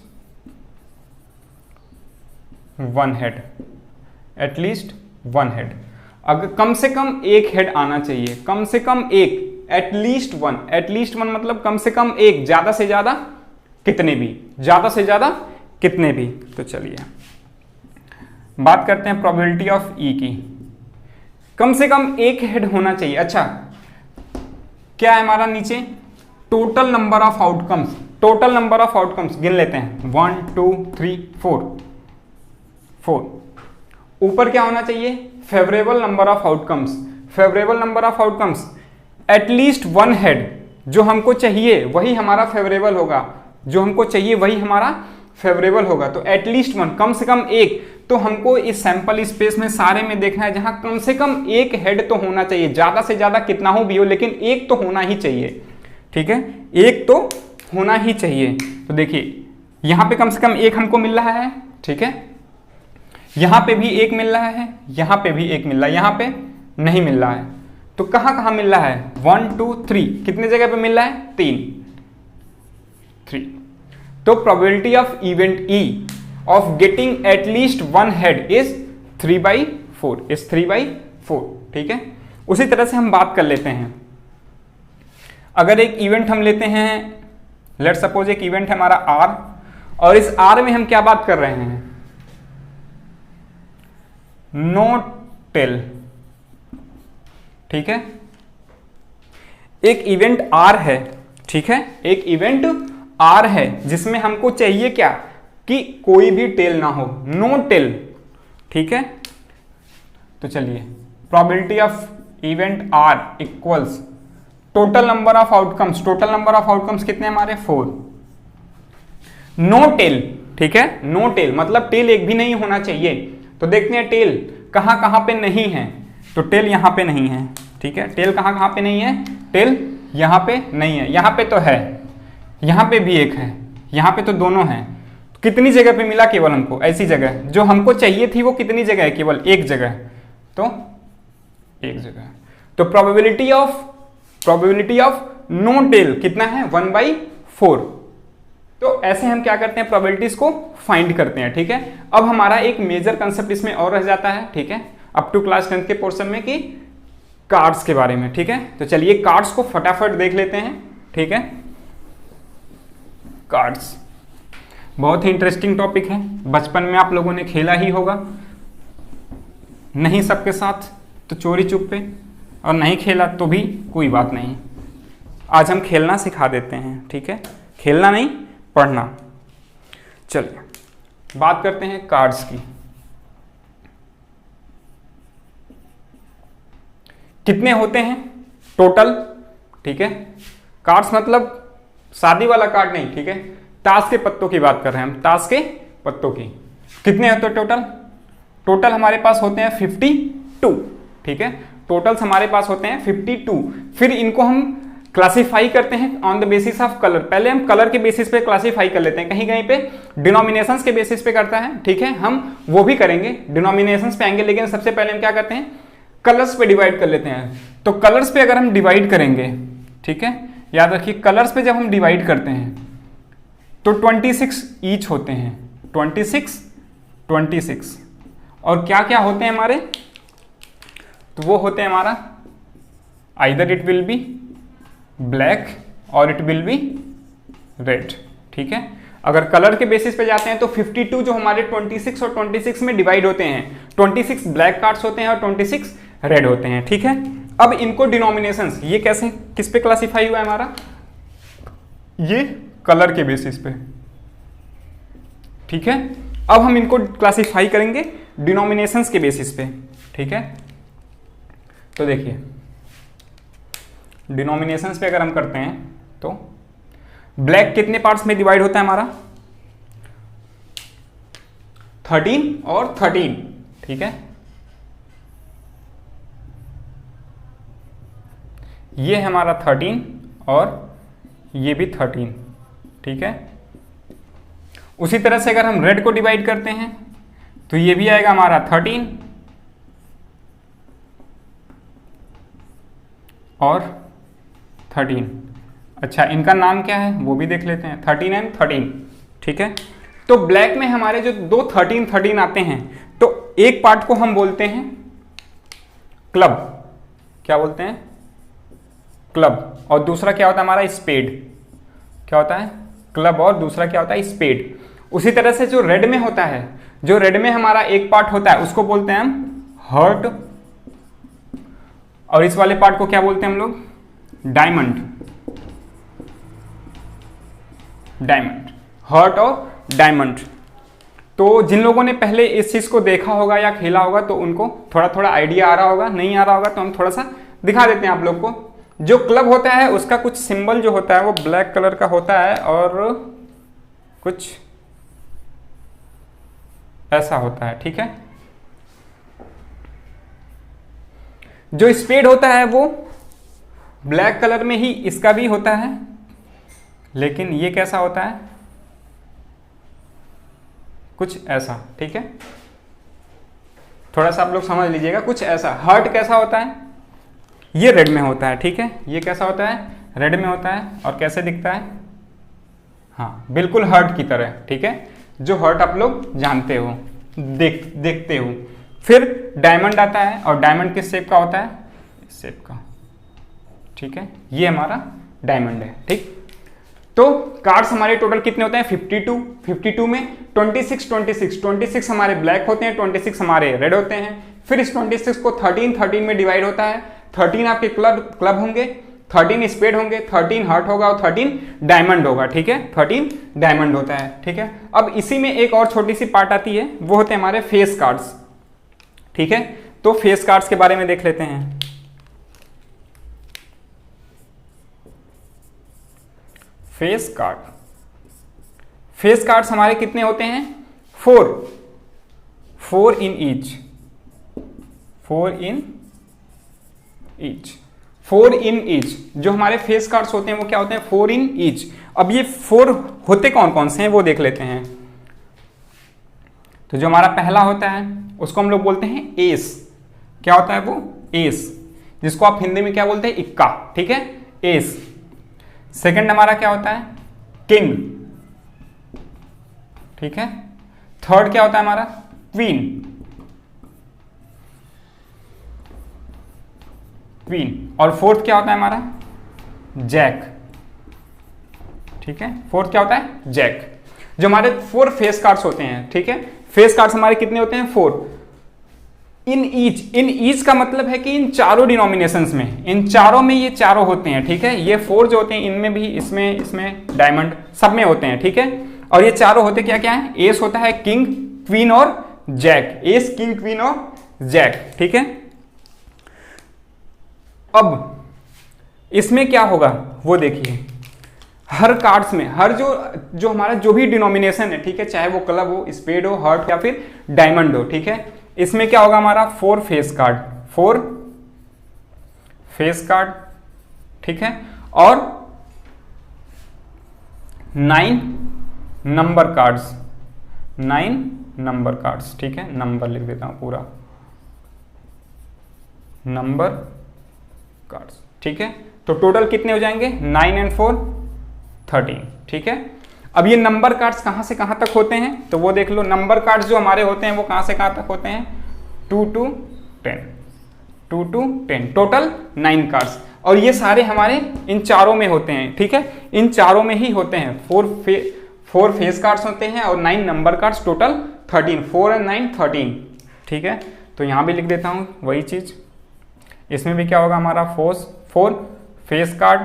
one head, at least one head, अगर कम से कम एक हेड आना चाहिए, कम से कम एक, एटलीस्ट वन, एटलीस्ट वन मतलब कम से कम एक, ज्यादा से ज्यादा कितने भी, ज्यादा से ज्यादा कितने भी। तो चलिए बात करते हैं प्रोबेबिलिटी ऑफ ई की। कम से कम एक हेड होना चाहिए। अच्छा क्या है हमारा नीचे, total number of outcomes, total number of outcomes गिन लेते हैं 1 2 3 4। ऊपर क्या होना चाहिए, favourable number of outcomes, favourable number of outcomes, at least one head, जो हमको चाहिए वही हमारा फेवरेबल होगा, जो हमको चाहिए वही हमारा फेवरेबल होगा। तो एटलीस्ट वन, कम से कम एक, तो हमको इस सैंपल स्पेस में सारे में देखना है जहां कम से कम एक हेड तो होना चाहिए, ज्यादा से ज्यादा कितना हो भी हो लेकिन एक तो होना ही चाहिए। ठीक है, एक तो होना ही चाहिए। तो देखिए यहां पे कम से कम एक हमको मिल रहा है, ठीक है, यहां पे भी एक मिल रहा है, यहां पे भी एक मिल रहा है, यहां पे नहीं मिल रहा है। तो कहां कहां मिल रहा है, 1 2 3, कितने जगह पे मिल रहा है, 3। तो probability of event E of getting at least one head is 3/4, is 3/4। ठीक है, उसी तरह से हम बात कर लेते हैं। अगर एक इवेंट हम लेते हैं, लेट सपोज एक इवेंट है हमारा आर, और इस आर में हम क्या बात कर रहे हैं, नो टेल। ठीक है, एक इवेंट आर है, ठीक है, एक इवेंट आर है जिसमें हमको चाहिए क्या, कि कोई भी टेल ना हो, नो टेल। ठीक है, तो चलिए probability of event are equals total number of outcomes, total number of outcomes कितने हमारे 4, नो टेल। ठीक है, नो टेल मतलब टेल एक भी नहीं होना चाहिए। तो देखते हैं टेल कहां कहां पे नहीं है, तो टेल यहां पे नहीं है। ठीक है, टेल कहां कहां पे नहीं है, टेल यहां पे नहीं है, यहां पे तो है, यहां पे भी एक है, यहां पे तो दोनों हैं। तो कितनी जगह पे मिला, केवल हमको ऐसी जगह जो हमको चाहिए थी वो कितनी जगह है, केवल एक जगह, तो एक जगह। तो प्रोबेबिलिटी ऑफ नो टेल कितना है, 1/4। तो ऐसे हम क्या करते हैं, प्रोबेबिलिटीज को फाइंड करते हैं। ठीक है, अब हमारा एक मेजर कंसेप्ट इसमें और रह जाता है, ठीक है, अप टू क्लास 10th के पोर्शन में, कि कार्ड्स के बारे में। ठीक है, तो चलिए कार्ड्स को फटाफट देख लेते हैं। ठीक है, कार्ड्स बहुत ही इंटरेस्टिंग टॉपिक है, बचपन में आप लोगों ने खेला ही होगा, नहीं सबके साथ तो चोरी चुप पे, और नहीं खेला तो भी कोई बात नहीं, आज हम खेलना सिखा देते हैं। ठीक है, खेलना नहीं, पढ़ना। चलिए बात करते हैं कार्ड्स की। कितने होते हैं टोटल, ठीक है, कार्ड्स मतलब शादी वाला कार्ड नहीं, ठीक है, ताश के पत्तों की बात कर रहे हैं हम, ताश के पत्तों की। कितने होते हैं टोटल, टोटल हमारे पास होते हैं 52। ठीक है, टोटल्स हमारे पास होते हैं 52। फिर इनको हम क्लासिफाई करते हैं on the basis of colour. पहले हम कलर के बेसिस पे क्लासिफाई कर लेते हैं, कहीं कहीं पे डिनोमिनेशंस के बेसिस पे करता है। ठीक है, हम वो भी करेंगे, डिनोमिनेशंस पे आएंगे, लेकिन सबसे पहले हम क्या करते हैं, कलर्स पे डिवाइड कर लेते हैं। तो कलर्स पे अगर हम डिवाइड करेंगे, ठीक है, याद रखिए कलर्स पे जब हम डिवाइड करते हैं तो 26 ईच होते हैं, 26। और क्या क्या होते हैं हमारे, तो वो होते हैं हमारा either it will be black और इट विल बी रेड। ठीक है, अगर कलर के बेसिस पे जाते हैं तो 52 जो हमारे 26 और 26 में डिवाइड होते हैं, 26 ब्लैक कार्ड्स होते हैं और 26 रेड होते हैं। ठीक है, अब इनको डिनोमिनेशंस, ये कैसे किस पे क्लासिफाई हुआ है हमारा, ये कलर के बेसिस पे। ठीक है, अब हम इनको क्लासिफाई करेंगे डिनोमिनेशंस के बेसिस पे। ठीक है, तो देखिए डिनोमिनेशंस पे अगर हम करते हैं तो ब्लैक कितने पार्ट्स में डिवाइड होता है हमारा, 13 और 13, ठीक है। ये है हमारा 13 और ये भी 13, ठीक है। उसी तरह से अगर हम रेड को डिवाइड करते हैं तो ये भी आएगा हमारा 13 और 13। अच्छा, इनका नाम क्या है वो भी देख लेते हैं, 13 एंड 13, ठीक है। तो ब्लैक में हमारे जो दो 13 आते हैं, तो एक पार्ट को हम बोलते हैं क्लब, क्या बोलते हैं, क्लब, और दूसरा क्या होता है हमारा स्पेड, क्या होता है, क्लब, और दूसरा क्या होता है, स्पेड। उसी तरह से जो रेड में होता है, जो रेड में हमारा एक पार्ट होता है उसको बोलते हैं हम हर्ट, और इस वाले पार्ट को क्या बोलते हैं हम लोग, डायमंड, डायमंड, हर्ट और डायमंड। तो जिन लोगों ने पहले इस चीज को देखा होगा या खेला होगा तो उनको थोड़ा थोड़ा आइडिया आ रहा होगा, नहीं आ रहा होगा तो हम थोड़ा सा दिखा देते हैं आप लोग को। जो क्लब होता है उसका कुछ सिंबल जो होता है वो ब्लैक कलर का होता है और कुछ ऐसा होता है, ठीक है। जो स्पेड होता है वो ब्लैक कलर में ही इसका भी होता है, लेकिन ये कैसा होता है, कुछ ऐसा, ठीक है। थोड़ा सा आप लोग समझ लीजिएगा, कुछ ऐसा। हर्ट कैसा होता है, ये रेड में होता है, ठीक है। ये कैसा होता है, रेड में होता है, और कैसे दिखता है, हाँ बिल्कुल हर्ट की तरह, ठीक है। जो हर्ट आप लोग जानते हो, देखते हो। फिर डायमंड आता है, और डायमंड किस शेप का होता है, इस शेप का, ठीक है। ये हमारा डायमंड है, ठीक। तो कार्ड्स हमारे टोटल कितने होते हैं, 52। 52 में 26 हमारे ब्लैक होते हैं, 26 हमारे रेड होते हैं। फिर इस 26 को 13 में डिवाइड होता है। 13 आपके क्लब होंगे, 13 स्पेड होंगे, 13 हार्ट होगा और 13 डायमंड होगा, ठीक है। 13 डायमंड होता है, ठीक है। अब इसी में एक और छोटी सी पार्ट आती है, वो होते हैं हमारे फेस कार्ड्स, ठीक है। तो फेस कार्ड्स के बारे में देख लेते हैं। फेस कार्ड, फेस कार्ड्स हमारे कितने होते हैं, 4 इन ईच, 4 इन ईच। जो हमारे फेस कार्ड्स होते हैं वो क्या होते हैं, 4 इन ईच। अब ये 4 होते कौन कौन से हैं वो देख लेते हैं। तो जो हमारा पहला होता है उसको हम लोग बोलते हैं एस, क्या होता है वो, एस, जिसको आप हिंदी में क्या बोलते हैं, इक्का, ठीक है, एस। सेकंड हमारा क्या होता है, किंग, ठीक है। थर्ड क्या होता है हमारा, क्वीन, क्वीन। और फोर्थ क्या होता है हमारा, जैक, ठीक है। फोर्थ क्या होता है, जैक। जो हमारे 4 फेस कार्ड्स होते हैं, ठीक है। फेस कार्ड्स हमारे कितने होते हैं, 4 इन ईच। इन ईच का मतलब है कि इन चारों डिनोमिनेशंस में, इन चारों में ये चारों होते हैं, ठीक है। ये 4 जो होते हैं इनमें भी, इसमें डायमंड, सब में होते हैं, ठीक है। और ये चारों होते क्या क्या है, एस होता है, किंग, क्वीन और जैक, एस, किंग, क्वीन और जैक, ठीक है। अब इसमें क्या होगा वो देखिए, हर कार्ड्स में, हर जो हमारा जो भी डिनोमिनेशन है, ठीक है, चाहे वो क्लब हो, स्पेड हो, हार्ट या फिर डायमंड हो, ठीक है। इसमें क्या होगा हमारा 4 फेस कार्ड, 4 फेस कार्ड, ठीक है। और 9 नंबर कार्ड्स, 9 नंबर कार्ड्स, ठीक है। नंबर लिख देता हूं पूरा, नंबर कार्ड्स, ठीक है। तो टोटल कितने हो जाएंगे, 9 एंड 4 13, ठीक है। अब ये नंबर कार्ड्स कहां से कहां तक होते हैं तो वो देख लो। नंबर कार्ड्स जो हमारे होते हैं वो कहां से कहां तक होते हैं, 2 to 10, 2 to 10, टोटल 9 कार्ड्स। और ये सारे हमारे इन चारों में होते हैं, ठीक है, इन चारों में ही होते हैं। 4 फेस कार्ड्स होते हैं और 9 नंबर कार्ड्स, टोटल 13, 4 and 9 13, ठीक है। तो यहां भी लिख देता हूं वही चीज। इसमें भी क्या होगा हमारा 4 face card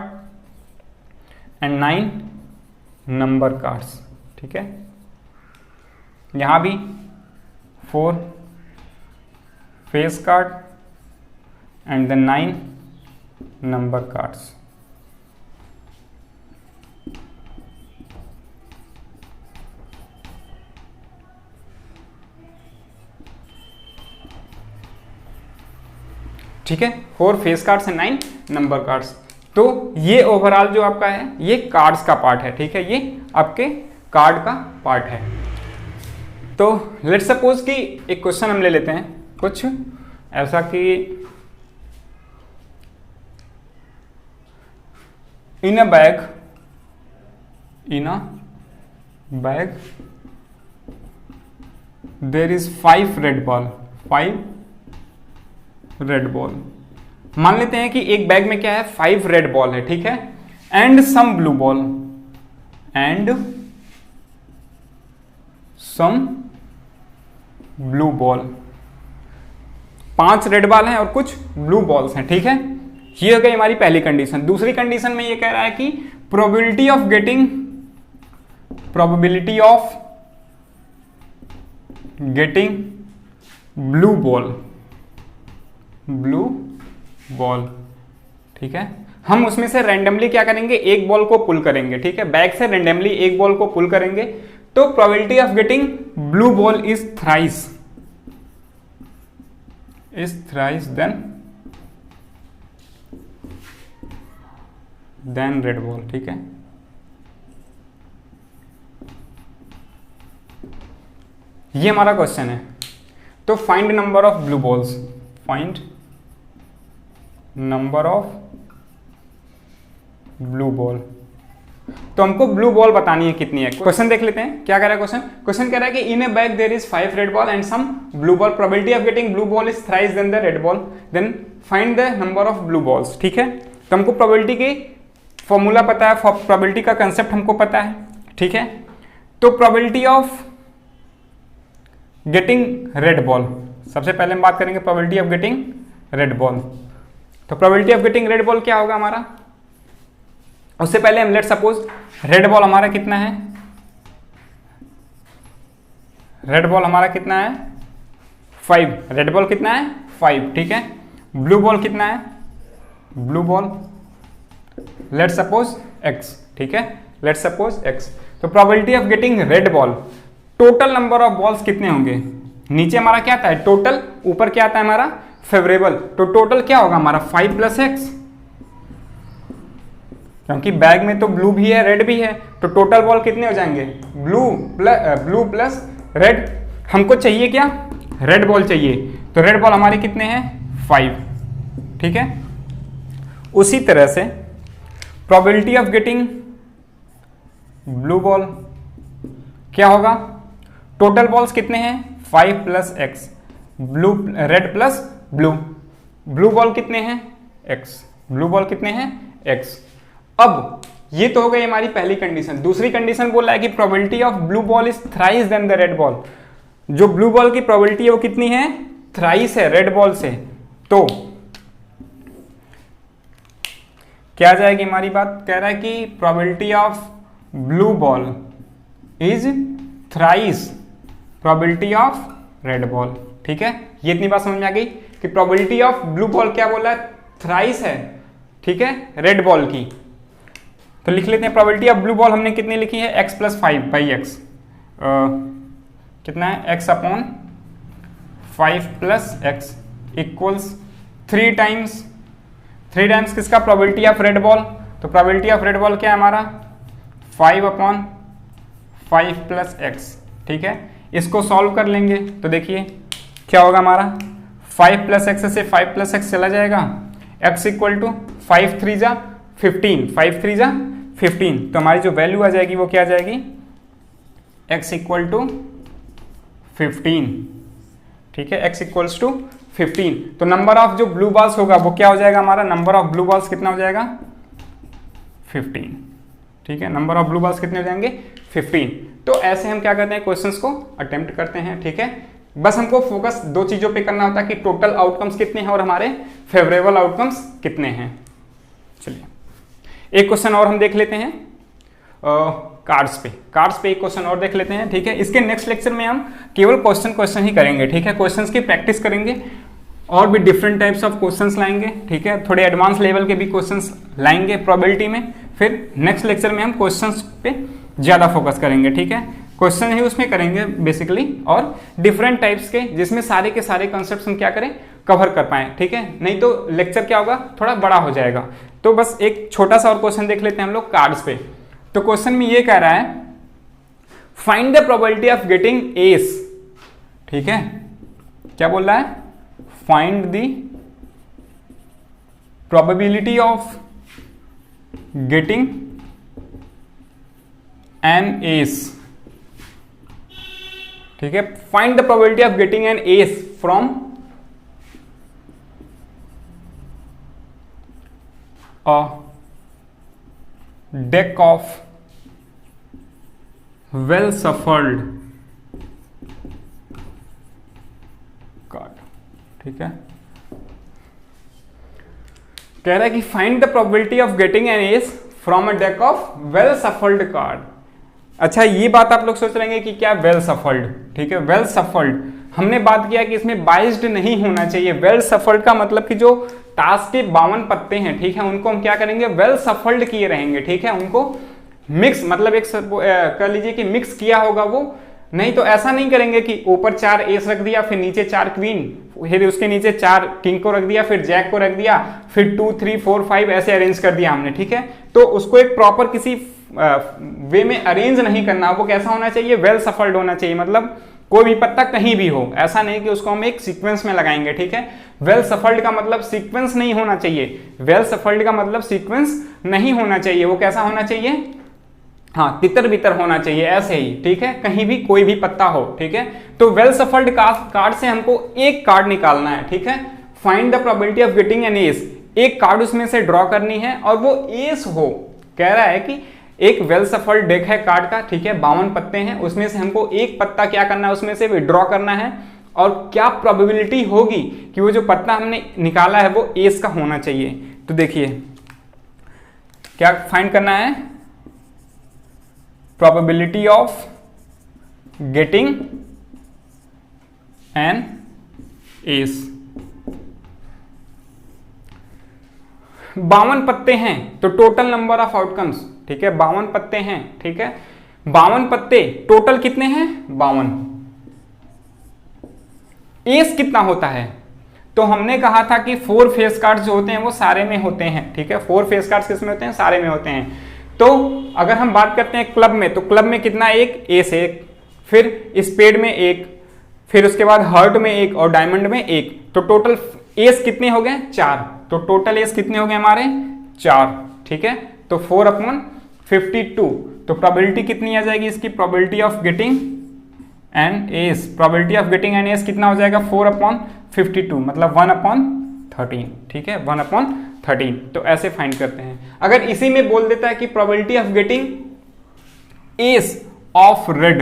and 9 number cards, ठीक है। यहां भी 4 face card and then 9 number cards. ठीक है, 4 face cards and 9 number cards. तो ये ओवरऑल जो आपका है ये कार्ड्स का पार्ट है, ठीक है, ये आपके कार्ड का पार्ट है। तो लेट्स सपोज कि एक क्वेश्चन हम ले लेते हैं कुछ ऐसा कि in a bag there is 5 red ball, 5 red ball. मान लेते हैं कि एक बैग में क्या है, 5 रेड बॉल है, ठीक है, and some blue ball, and some blue ball. 5 red ball हैं और कुछ ब्लू बॉल्स हैं, ठीक है। ये हो गई हमारी पहली कंडीशन। दूसरी कंडीशन में ये कह रहा है कि probability of getting blue ball, ठीक है। हम उसमें से रैंडमली क्या करेंगे, एक बॉल को पुल करेंगे, ठीक है, बैग से रैंडमली एक बॉल को पुल करेंगे, तो probability of getting blue ball is thrice than red ball, ठीक है। ये हमारा क्वेश्चन है। तो find number of blue balls, find number of blue ball. तो हमको ब्लू बॉल बतानी है कितनी है। क्वेश्चन देख लेते हैं क्या कह रहा है क्वेश्चन कह रहा है कि in a bag there is 5 red ball and some blue ball, probability of getting blue ball is thrice than the red ball, then find the number of blue balls, ठीक है। तो हमको प्रोबेबिलिटी की formula पता है, probability का concept हमको पता है, ठीक है। तो probability of getting red ball, सबसे पहले हम बात करेंगे probability of getting red ball. तो probability of getting red ball क्या होगा हमारा, उससे पहले हम लेट सपोज रेड बॉल हमारा कितना है, रेड बॉल हमारा कितना है 5, रेड बॉल कितना है 5, ठीक है। ब्लू बॉल कितना है, blue ball let suppose x, ठीक है, लेट सपोज x। तो probability of getting red ball, total number of balls कितने होंगे, नीचे हमारा क्या आता है टोटल, ऊपर क्या आता है हमारा फेवरेबल, तो टोटल क्या होगा हमारा 5 + x, क्योंकि बैग में तो ब्लू भी है रेड भी है, तो टोटल बॉल कितने हो जाएंगे, ब्लू प्लस रेड। हमको चाहिए क्या, रेड बॉल चाहिए, तो रेड बॉल हमारे कितने हैं 5, ठीक है। उसी तरह से probability of getting blue ball क्या होगा, टोटल बॉल्स कितने हैं 5 + x, red plus blue ball कितने हैं x, ब्लू बॉल कितने हैं x। अब ये तो हो गई हमारी पहली कंडीशन। दूसरी कंडीशन बोल रहा है कि probability of blue ball is thrice than the red ball, जो ब्लू बॉल की प्रोबेबिलिटी है वो कितनी है, थ्राइस है रेड बॉल से। तो क्या आ जाएगी हमारी बात, कह रहा है कि probability of blue ball is thrice probability of red ball, ठीक है। ये इतनी बात समझ में आ गई कि प्रोबेबिलिटी ऑफ ब्लू बॉल क्या बोला है, थ्राइस है, ठीक है, रेड बॉल की। तो लिख लेते हैं प्रोबेबिलिटी ऑफ ब्लू बॉल हमने कितनी लिखी है, x + 5/x, कितना है x/5 + x इक्वल्स 3 टाइम्स किसका, प्रोबेबिलिटी ऑफ रेड बॉल। तो प्रोबेबिलिटी ऑफ रेड बॉल क्या है हमारा 5/5 + x, ठीक है। इसको सॉल्व कर लेंगे तो देखिए क्या होगा हमारा 5 + x से 5 + x चला जाएगा, x = 5 × 3 = 15, 5 × 3 = 15। तो हमारी जो वैल्यू आ जाएगी वो क्या आ जाएगी, x = 15, ठीक है, x = 15। तो नंबर ऑफ जो ब्लू बॉल्स होगा वो क्या हो जाएगा हमारा, नंबर ऑफ ब्लू बॉल्स कितना हो जाएगा 15, ठीक है, नंबर ऑफ ब्लू बॉल्स कितने हो जाएंगे 15। तो ऐसे हम क्या करते हैं, क्वेश्चंस को अटेम्प्ट करते हैं, ठीक है। बस हमको फोकस 2 चीजों पे करना होता है कि टोटल आउटकम्स कितने हैं और हमारे फेवरेबल आउटकम्स कितने हैं। चलिए एक क्वेश्चन और हम देख लेते हैं कार्ड्स पे एक क्वेश्चन और देख लेते हैं, ठीक है। इसके नेक्स्ट लेक्चर में हम केवल क्वेश्चन ही करेंगे, ठीक है, क्वेश्चंस की प्रैक्टिस करेंगे और भी डिफरेंट टाइप्स ऑफ क्वेश्चंस लाएंगे, ठीक है, थोड़े एडवांस लेवल के भी क्वेश्चंस लाएंगे प्रोबेबिलिटी में। फिर नेक्स्ट लेक्चर में हम क्वेश्चंस पे ज़्यादा फोकस करेंगे, ठीक है, क्वेश्चन ही उसमें करेंगे बेसिकली, और डिफरेंट टाइप्स के जिसमें सारे के सारे कॉन्सेप्ट्स हम क्या करें कवर कर पाए, ठीक है, नहीं तो लेक्चर क्या होगा, थोड़ा बड़ा हो जाएगा। तो बस एक छोटा सा और क्वेश्चन देख लेते हैं हम लोग कार्ड्स पे। तो क्वेश्चन में ये कह रहा है find the probability of getting S, ठीक है, क्या बोल रहा है, find the probability of getting an S, ठीक है, find the probability of getting an S from a deck of well shuffled card, ठीक है, कह रहा है कि find the probability of getting an S from a deck of well shuffled card. अच्छा, ये बात आप लोग सोच रहे हैं कि क्या वेल सफल्ड, ठीक है, वेल सफल्ड हमने बात किया कि इसमें बाइज्ड नहीं होना चाहिए। वेल सफल्ड का मतलब कि जो टास्क के 52 पत्ते हैं, ठीक है, उनको हम क्या करेंगे, वेल सफल्ड किए रहेंगे, ठीक है, उनको मिक्स, मतलब एक कर लीजिए कि मिक्स किया होगा वो, नहीं तो ऐसा नहीं करेंगे कि ऊपर 4 एस रख दिया, फिर नीचे 4 क्वीन, फिर उसके नीचे 4 किंग को रख दिया, फिर जैक को रख दिया, फिर 2 3 4 5 ऐसे अरेंज कर दिया हमने, ठीक है। तो उसको एक प्रॉपर किसी वे में अरेंज नहीं करना, वो कैसा होना चाहिए, वेल सफल्ड होना चाहिए, मतलब कोई भी पत्ता कहीं भी हो, ऐसा नहीं कि उसको हम एक सीक्वेंस में लगाएंगे, ठीक है। वेल सफल्ड का मतलब सीक्वेंस नहीं होना चाहिए, वेल सफल्ड का मतलब सीक्वेंस नहीं होना चाहिए, वो कैसा होना चाहिए, हाँ, तितर बितर होना चाहिए, ऐसे ही, ठीक है, कहीं भी कोई भी पत्ता हो, ठीक है। तो वेल सफल्ड कार्ड से हमको एक कार्ड निकालना है, ठीक है, find the probability of getting an S, एक कार्ड उसमें से ड्रॉ करनी है और वो एस हो। कह रहा है कि एक वेल सफल्ड डेक है कार्ड का, ठीक है, 52 पत्ते हैं, उसमें से हमको एक पत्ता क्या करना है, उसमें से विड्रॉ करना है, और क्या प्रोबेबिलिटी होगी कि वो जो पत्ता हमने निकाला है वो एस का होना चाहिए। तो देखिए क्या फाइंड करना है, probability of getting an S. 52 पत्ते हैं तो टोटल नंबर ऑफ आउटकम्स, ठीक है, 52 पत्ते हैं, ठीक है, 52 पत्ते टोटल कितने हैं, 52। एस कितना होता है, तो हमने कहा था कि 4 फेस कार्ड्स जो होते हैं वो सारे में होते हैं, ठीक है, 4 फेस कार्ड्स किसमें होते हैं, सारे में होते हैं। तो अगर हम बात करते हैं क्लब में, तो क्लब में कितना, एक एस, एक, फिर स्पेड में एक, फिर उसके बाद हार्ट में एक और डायमंड में एक, तो टोटल एस कितने हो गए, 4। तो टोटल एस कितने हो गए हमारे, 4, ठीक है। तो 4/52, तो प्रोबेबिलिटी कितनी आ जाएगी इसकी, probability of getting an S, probability of getting an S कितना हो जाएगा, 4/52, मतलब 1/13, ठीक है, 1/13। तो ऐसे फाइंड करते हैं। अगर इसी में बोल देता है कि probability of getting S of red,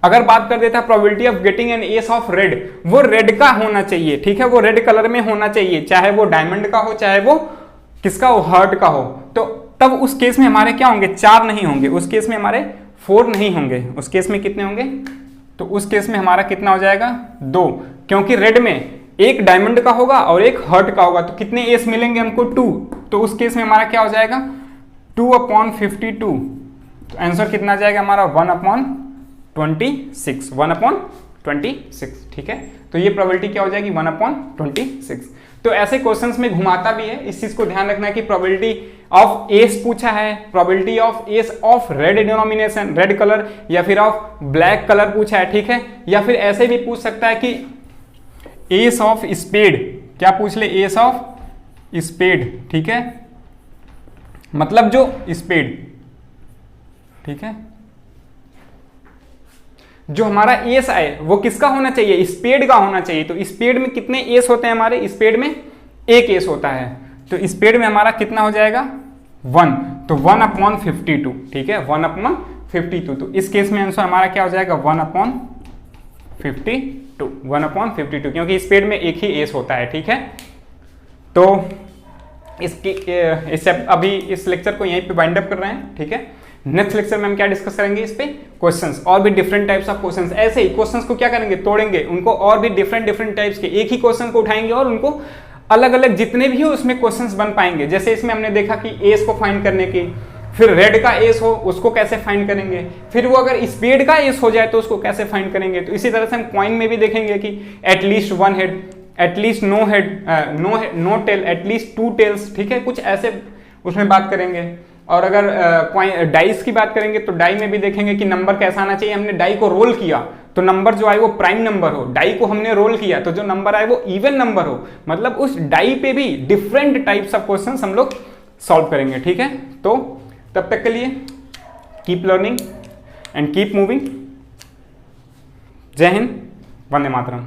अगर बात कर देता है probability of getting an S of red, वो रेड का होना चाहिए, ठीक है, वो रेड कलर में होना चाहिए, चाहे वो डायमंड का हो, चाहे वो किसका हो, हार्ट का हो। तो तब उस केस में हमारे क्या होंगे, 4 नहीं होंगे, उस केस में हमारे 4 नहीं होंगे, उस केस में कितने होंगे, तो उस केस में हमारा कितना हो जाएगा, 2, क्योंकि रेड में एक डायमंड का होगा और एक हार्ट का होगा, तो कितने एस मिलेंगे हमको, 2। तो उस केस में हमारा क्या हो जाएगा, 2/52। तो आंसर कितना आ जाएगा हमारा, 1/26, 1/26, ठीक है। तो ये प्रोबेबिलिटी क्या हो जाएगी, 1/26। तो ऐसे क्वेश्चंस में घुमाता भी है, इस चीज को ध्यान रखना है कि प्रोबेबिलिटी ऑफ एस पूछा है, probability of S of red denomination, red colour, या फिर ऑफ ब्लैक कलर पूछा है, ठीक है, या फिर ऐसे भी पूछ सकता है कि एस ऑफ स्पेड, क्या पूछ ले, एस ऑफ स्पेड, ठीक है, मतलब जो स्पेड, ठीक है, जो हमारा एस आए वो किसका होना चाहिए, स्पेड का होना चाहिए। तो स्पेड में कितने एस होते हैं हमारे, स्पेड में एक एस होता है, तो स्पेड में हमारा कितना हो जाएगा, 1, तो 1/52, ठीक है, 1/52। तो इस केस में आंसर हमारा क्या हो जाएगा, 1/52, क्योंकि स्पेड में एक ही एस होता है, ठीक है। तो इससे अभी इस लेक्चर को यहीं पे वाइंड अप कर रहे हैं, ठीक है। नेक्स्ट लेक्चर में हम क्या डिस्कस करेंगे, इस पे क्वेश्चंस, और भी डिफरेंट टाइप्स ऑफ क्वेश्चंस, ऐसे ही क्वेश्चंस को क्या करेंगे, तोड़ेंगे उनको, और भी डिफरेंट टाइप्स के, एक ही क्वेश्चन को उठाएंगे और उनको अलग अलग जितने भी हो उसमें क्वेश्चंस बन पाएंगे। जैसे इसमें हमने देखा कि एस को फाइंड करने की, फिर रेड का एस हो उसको कैसे फाइंड करेंगे, फिर वो अगर स्पेड का एस हो जाए तो उसको कैसे फाइंड करेंगे। तो इसी तरह से हम कॉइन में भी देखेंगे कि at least 1 head, at least no head, no tail, at least 2 tails, ठीक है, कुछ ऐसे उसमें बात करेंगे। और अगर डाइस की बात करेंगे तो डाई में भी देखेंगे कि नंबर कैसा आना चाहिए। हमने डाई को रोल किया तो नंबर जो आए वो प्राइम नंबर हो, डाई को हमने रोल किया तो जो नंबर आए वो इवन नंबर हो, मतलब उस डाई पे भी डिफरेंट टाइप्स ऑफ क्वेश्चंस हम लोग सॉल्व करेंगे, ठीक है। तो तब तक के लिए keep learning and keep moving. जय हिंद, वंदे मातरम।